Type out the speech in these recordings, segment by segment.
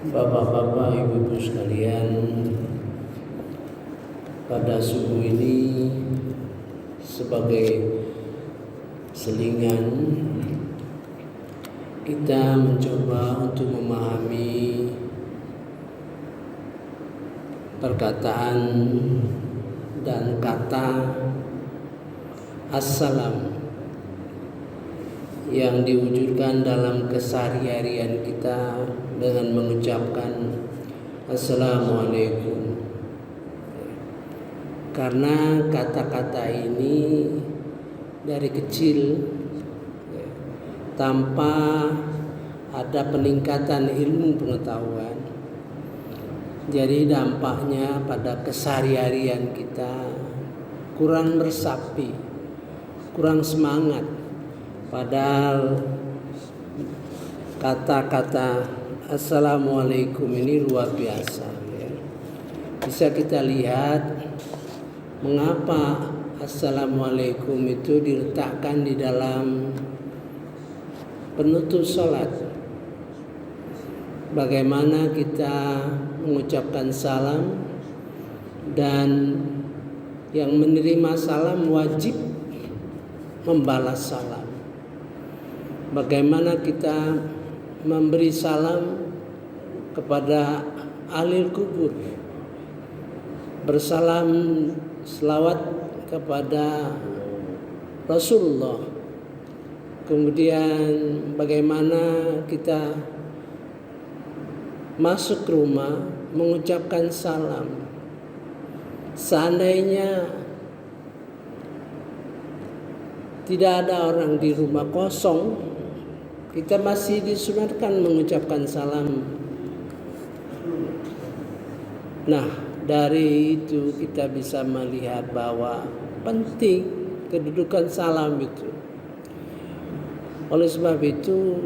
Bapak-bapak, ibu-ibu sekalian, pada subuh ini sebagai selingan kita mencoba untuk memahami perkataan dan kata assalam yang diwujudkan dalam keseharian kita dengan mengucapkan assalamualaikum. Karena kata-kata ini dari kecil tanpa ada peningkatan ilmu pengetahuan, jadi dampaknya pada keseharian kita kurang meresapi, kurang semangat. Padahal kata-kata assalamualaikum ini luar biasa, ya. Bisa kita lihat mengapa assalamualaikum itu diletakkan di dalam penutup sholat. Bagaimana kita mengucapkan salam, dan yang menerima salam wajib membalas salam. Bagaimana kita memberi salam kepada ahli kubur, bersalam selawat kepada Rasulullah. Kemudian bagaimana kita masuk ke rumah mengucapkan salam. Seandainya tidak ada orang di rumah kosong, kita masih disunatkan mengucapkan salam. Nah, dari itu kita bisa melihat bahwa penting kedudukan salam itu. Oleh sebab itu,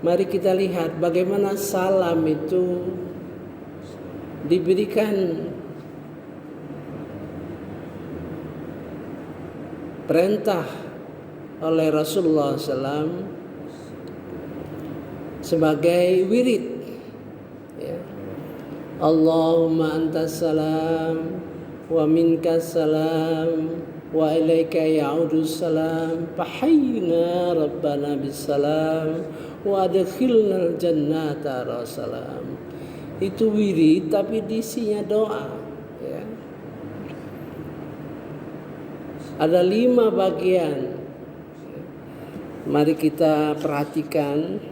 mari kita lihat bagaimana salam itu diberikan perintah oleh Rasulullah SAW sebagai wirid, ya. Allahumma antas salam wa minkas salam wa ilaika ya'udus salam fahayyina rabbana bisalam wa adkhilnal jannata rasalam. Itu wirid tapi isinya doa, ya. Ada 5 bagian. Mari kita perhatikan.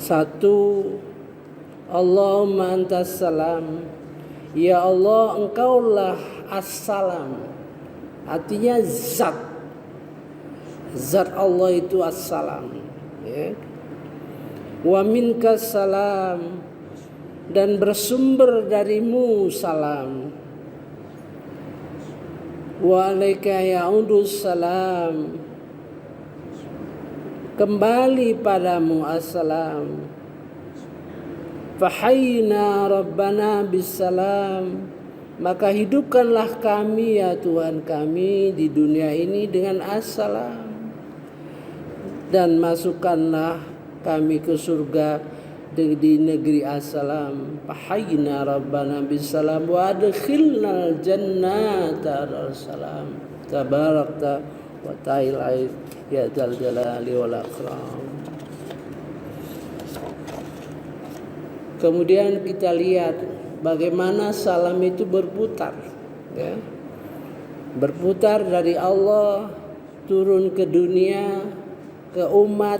1. Allahumma antas salam. Ya Allah, engkaulah as-salam. Artinya zat. Zat Allah itu as-salam, ya. Wa minkas salam, dan bersumber darimu salam. Wa alaika ya'udus salam, kembali padamu assalam. Fahayyina rabbana bisalam, maka hidupkanlah kami ya Tuhan kami di dunia ini dengan assalam, dan masukkanlah kami ke surga di negeri assalam. Fahayyina rabbana bisalam wa adkhilnal jannata salam. Tabarakta wa ta'ala ya dzal jalali wal ikram. Kemudian kita lihat bagaimana salam itu berputar, ya. Berputar dari Allah turun ke dunia, ke umat,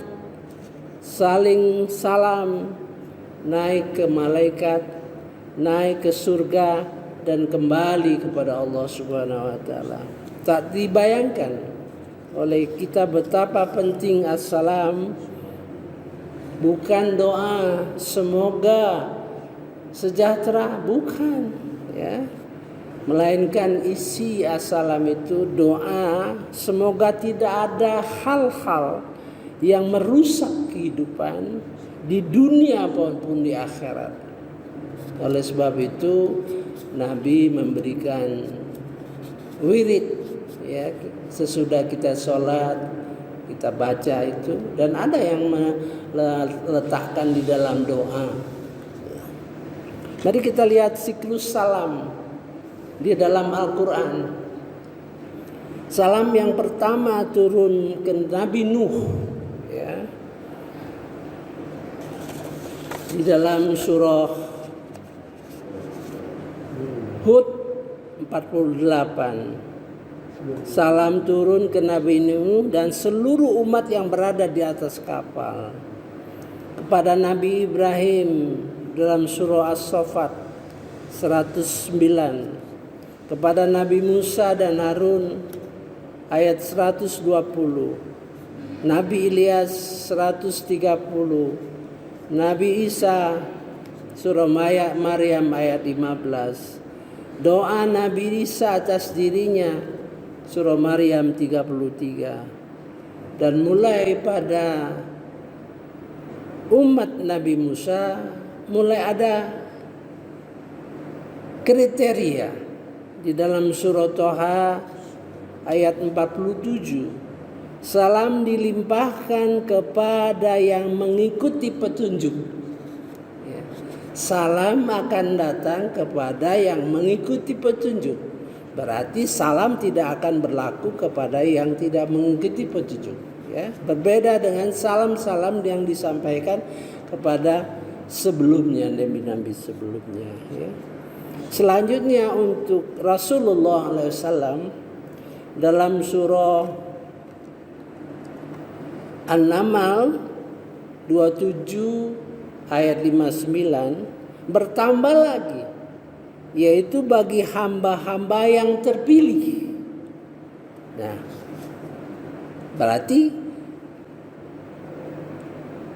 saling salam, naik ke malaikat, naik ke surga, dan kembali kepada Allah Subhanahu wa taala. Tak dibayangkan oleh kita betapa penting assalam. Bukan doa semoga sejahtera, bukan, ya. Melainkan isi assalam itu doa semoga tidak ada hal-hal yang merusak kehidupan di dunia maupun di akhirat. Oleh sebab itu Nabi memberikan wirid, ya, sesudah kita sholat kita baca itu, dan ada yang meletakkan di dalam doa. Mari kita lihat siklus salam di dalam Al-Quran. Salam yang pertama turun ke Nabi Nuh, ya, di dalam surah Hud 48. Salam turun ke Nabi Nuh dan seluruh umat yang berada di atas kapal. Kepada Nabi Ibrahim dalam surah As-Saffat 109. Kepada Nabi Musa dan Harun ayat 120. Nabi Ilyas 130. Nabi Isa surah Maryam ayat 15. Doa Nabi Isa atas dirinya surah Maryam 33. Dan mulai pada umat Nabi Musa mulai ada kriteria di dalam surah Toha ayat 47. Salam dilimpahkan kepada yang mengikuti petunjuk. Ya. Salam akan datang kepada yang mengikuti petunjuk. Berarti salam tidak akan berlaku kepada yang tidak mengikuti petunjuk. Ya. Berbeda dengan salam-salam yang disampaikan kepada sebelumnya, nabi-nabi sebelumnya. Ya. Selanjutnya untuk Rasulullah SAW dalam surah An-Naml 27 ayat 59 bertambah lagi, yaitu bagi hamba-hamba yang terpilih. Nah, berarti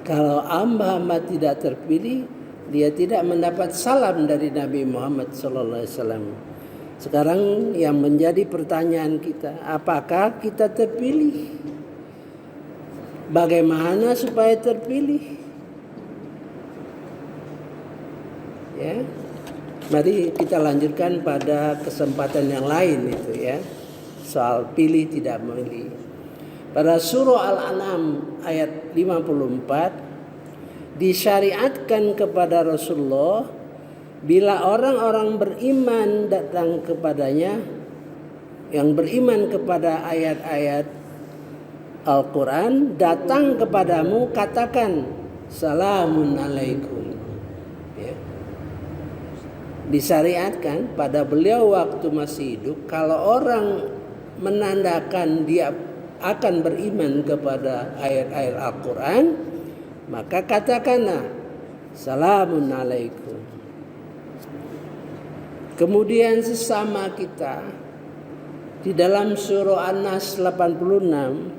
kalau hamba-hamba tidak terpilih, dia tidak mendapat salam dari Nabi Muhammad SAW. Sekarang yang menjadi pertanyaan kita, apakah kita terpilih? Bagaimana supaya terpilih? Ya, mari kita lanjutkan pada kesempatan yang lain itu ya, soal pilih tidak memilih. Pada surah Al-An'am ayat 54 disyariatkan kepada Rasulullah bila orang-orang beriman datang kepadanya, yang beriman kepada ayat-ayat Al-Quran datang kepadamu, katakan salamun alaikum. Ya. Disyariatkan pada beliau waktu masih hidup, kalau orang menandakan dia akan beriman kepada ayat-ayat Al-Quran, maka katakanlah salamun alaikum. Kemudian sesama kita di dalam surah An-Nas 86,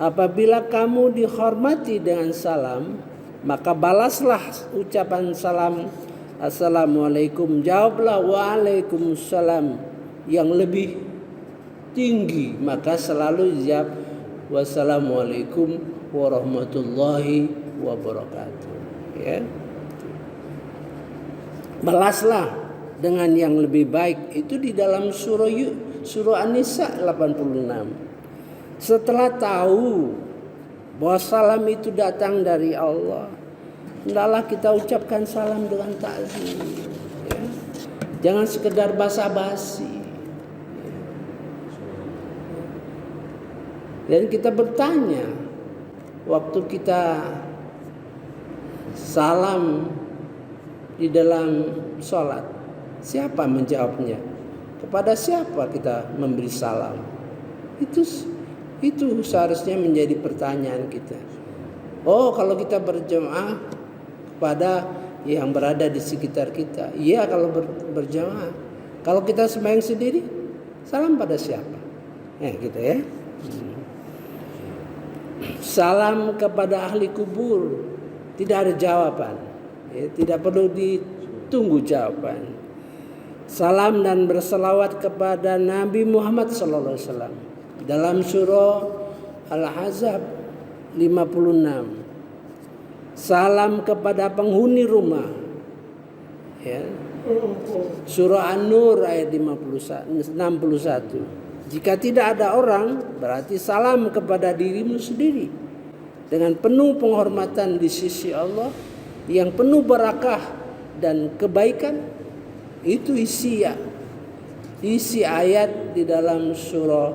apabila kamu dihormati dengan salam, maka balaslah ucapan salam assalamualaikum, jawablah waalaikumsalam yang lebih tinggi, maka selalu jawab wassalamualaikum warahmatullahi wabarakatuh. Ya. Balaslah dengan yang lebih baik, itu di dalam surah An-Nisa 86. Setelah tahu bahwa salam itu datang dari Allah, hendaklah kita ucapkan salam dengan takzim. Ya. Jangan sekedar basa-basi. Dan kita bertanya, waktu kita salam di dalam sholat, siapa menjawabnya? Kepada siapa kita memberi salam? Itu seharusnya menjadi pertanyaan kita. Oh, kalau kita berjamaah kepada yang berada di sekitar kita. Iya, kalau berjamaah. Kalau kita sembahyang sendiri, salam pada siapa? Gitu ya. Salam kepada ahli kubur, tidak ada jawaban. Ya, tidak perlu ditunggu jawaban. Salam dan berselawat kepada Nabi Muhammad SAW. Dalam surah Al-Ahzab 56. Salam kepada penghuni rumah. Ya. Surah An-Nur ayat 61. Jika tidak ada orang, berarti salam kepada dirimu sendiri dengan penuh penghormatan di sisi Allah yang penuh barakah dan kebaikan. Itu isi ayat di dalam surah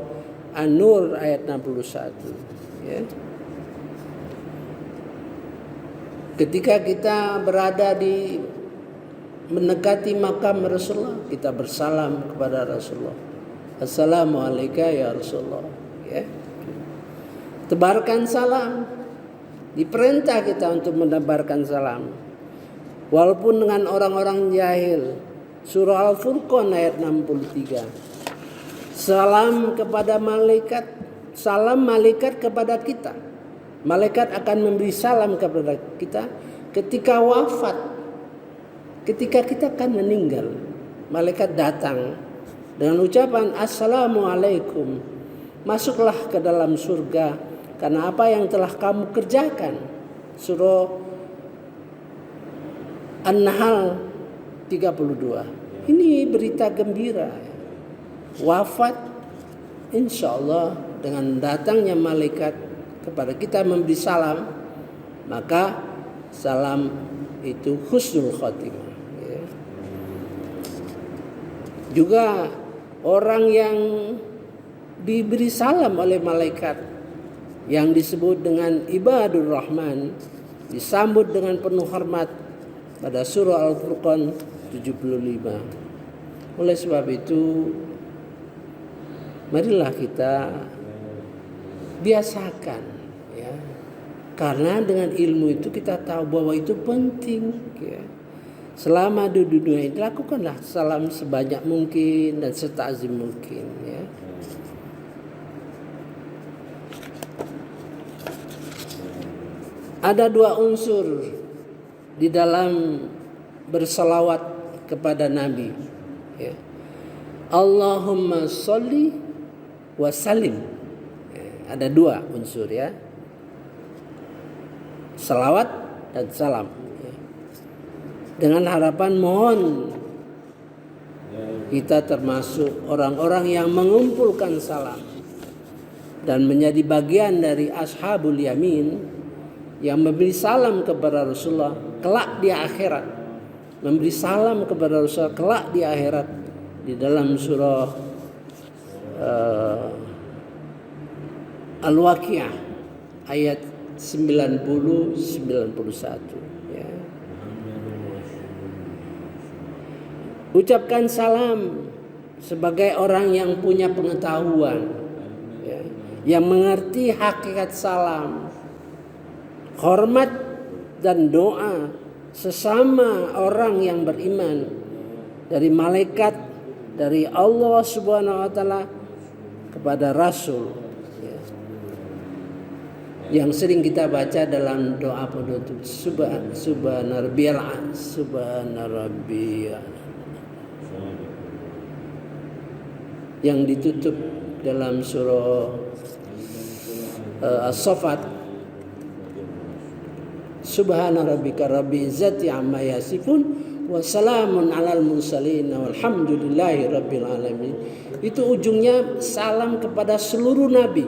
An-Nur ayat 61, ya. Ketika kita berada di mendekati makam Rasulullah, kita bersalam kepada Rasulullah. Assalamualaikum ya Rasulullah, ya. Tebarkan salam. Diperintah kita untuk menebarkan salam. Walaupun dengan orang-orang jahil. Surah Al-Furqan ayat 63. Salam kepada malaikat. Salam malaikat kepada kita. Malaikat akan memberi salam kepada kita ketika wafat. Ketika kita akan meninggal, malaikat datang dengan ucapan Assalamualaikum. Masuklah ke dalam surga karena apa yang telah kamu kerjakan. Surah An-Nahl 32. Ini berita gembira. Wafat insya Allah dengan datangnya malaikat kepada kita memberi salam, maka salam itu husnul khotimah, ya. Juga orang yang diberi salam oleh malaikat yang disebut dengan ibadur rahman disambut dengan penuh hormat pada surah Al-Furqan 75. Oleh sebab itu, marilah kita biasakan, ya. Karena dengan ilmu itu kita tahu bahwa itu penting, ya. Selama di dunia ini lakukanlah salam sebanyak mungkin dan setakzim mungkin, ya. Ada dua unsur di dalam bersalawat kepada Nabi, ya. Allahumma sholli wa sallim. Ada dua unsur, ya. Salawat dan salam, ya. Dengan harapan mohon kita termasuk orang-orang yang mengumpulkan salam dan menjadi bagian dari ashabul yamin yang memberi salam kepada Rasulullah kelak di akhirat. Memberi salam kepada Rasulullah kelak di akhirat di dalam surah Al-Waqiah ayat 90-91, ya. Ucapkan salam sebagai orang yang punya pengetahuan, ya, yang mengerti hakikat salam, hormat dan doa sesama orang yang beriman dari malaikat, dari Allah Subhanahu wa taala kepada Rasul, ya. Yang sering kita baca dalam doa penutup subhana rabbiyal yang ditutup dalam surah As-Saffat, subhana rabbika rabbil izzati amma yasifun wa salamun alal mursalin walhamdulillahi rabbil alamin. Itu ujungnya salam kepada seluruh nabi,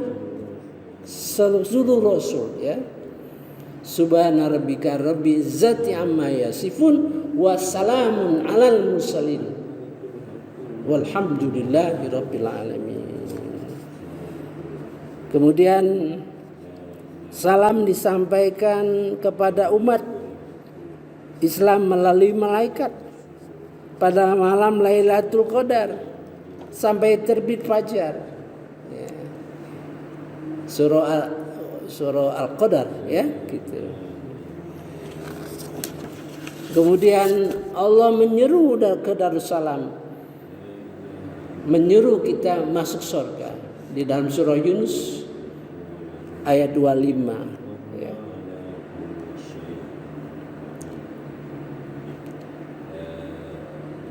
seluruh rasul, ya. Subhana rabbika rabbil izzati amma yasifun wa salamun alal mursalin walhamdulillahi rabbil alamin. Kemudian salam disampaikan kepada umat Islam melalui malaikat pada malam Lailatul Qadar sampai terbit fajar, ya. Surah Al-Qadar, ya, gitu. Kemudian Allah menyeru ke Darussalam, menyeru kita masuk surga di dalam surah Yunus ayat 25, ya.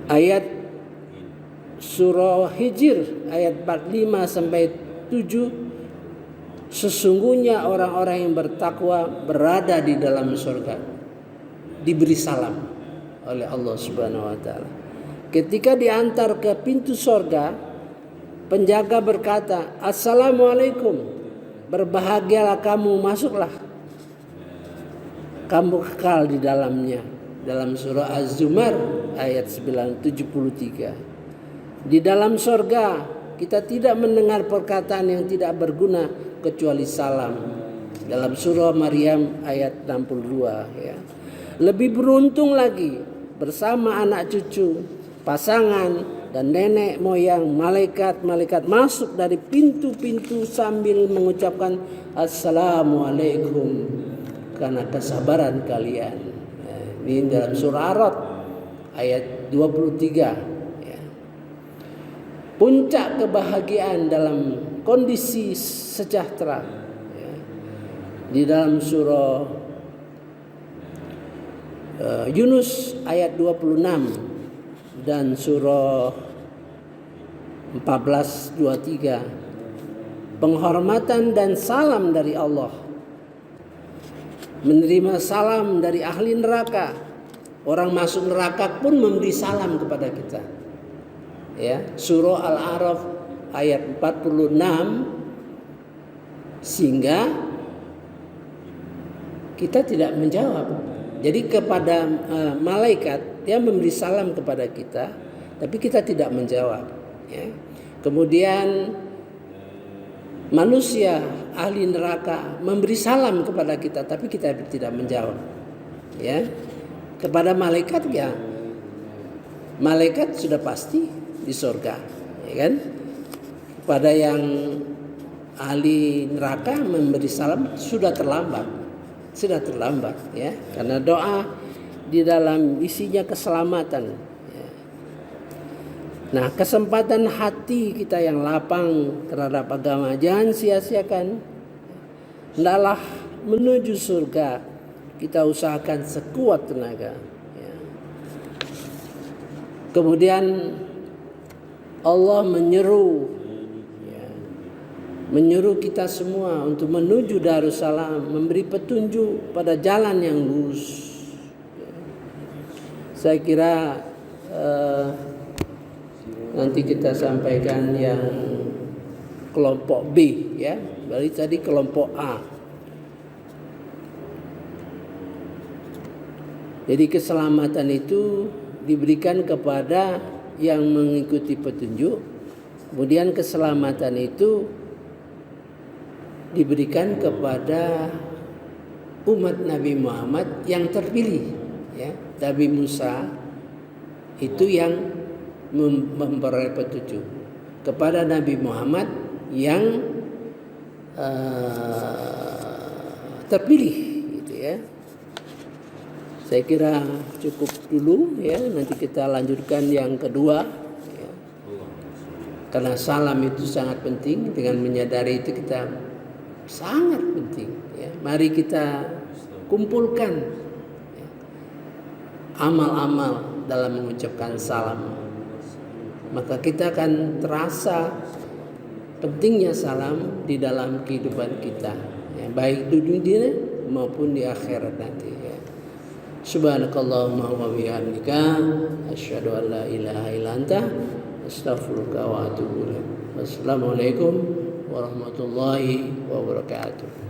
Ayat surah Hijr ayat 45 sampai 7, sesungguhnya orang-orang yang bertakwa berada di dalam surga, diberi salam oleh Allah Subhanahu wa taala. Ketika diantar ke pintu surga, penjaga berkata, "Assalamualaikum, berbahagialah kamu, masuklah. Kamu kekal di dalamnya." Dalam surah Az-Zumar ayat 973. Di dalam surga kita tidak mendengar perkataan yang tidak berguna kecuali salam. Dalam surah Maryam ayat 62 ya. Lebih beruntung lagi bersama anak cucu, pasangan dan nenek moyang, malaikat-malaikat masuk dari pintu-pintu sambil mengucapkan Assalamualaikum karena kesabaran kalian. Ini dalam surah Ar-Ra'd ayat 23 ya. Puncak kebahagiaan dalam kondisi sejahtera ya. Di dalam surah Yunus ayat 26 dan surah 14:23, penghormatan dan salam dari Allah. Menerima salam dari ahli neraka. Orang masuk neraka pun memberi salam kepada kita. Ya, surah Al-A'raf ayat 46, sehingga kita tidak menjawab. Jadi kepada malaikat dia memberi salam kepada kita, tapi kita tidak menjawab. Ya. Kemudian manusia ahli neraka memberi salam kepada kita, tapi kita tidak menjawab. Ya. Kepada malaikat ya, malaikat sudah pasti di surga, ya kan? Kepada yang ahli neraka memberi salam sudah terlambat ya, karena doa di dalam isinya keselamatan ya. Nah, kesempatan hati kita yang lapang terhadap agama jangan sia-siakan. Hendaklah menuju surga kita usahakan sekuat tenaga ya. Kemudian Allah menyuruh kita semua untuk menuju Darussalam, memberi petunjuk pada jalan yang lurus. Saya kira nanti kita sampaikan yang kelompok B ya, berarti tadi kelompok A. Jadi keselamatan itu diberikan kepada yang mengikuti petunjuk, kemudian keselamatan itu diberikan kepada umat Nabi Muhammad yang terpilih ya. Nabi Musa itu yang memperoleh petunjuk, kepada Nabi Muhammad yang terpilih gitu ya. Saya kira cukup dulu ya, nanti kita lanjutkan yang kedua ya. Karena salam itu sangat penting, dengan menyadari itu kita sangat penting ya. Mari kita kumpulkan ya, amal-amal dalam mengucapkan salam, maka kita akan terasa pentingnya salam di dalam kehidupan kita ya, baik di dunia maupun di akhirat nanti ya. Subhanakallahumma wa bihamdika asyhadu an la ilaha illa anta astaghfiruka wa atubu ilaik. Wassalamualaikum warahmatullahi wabarakatuh.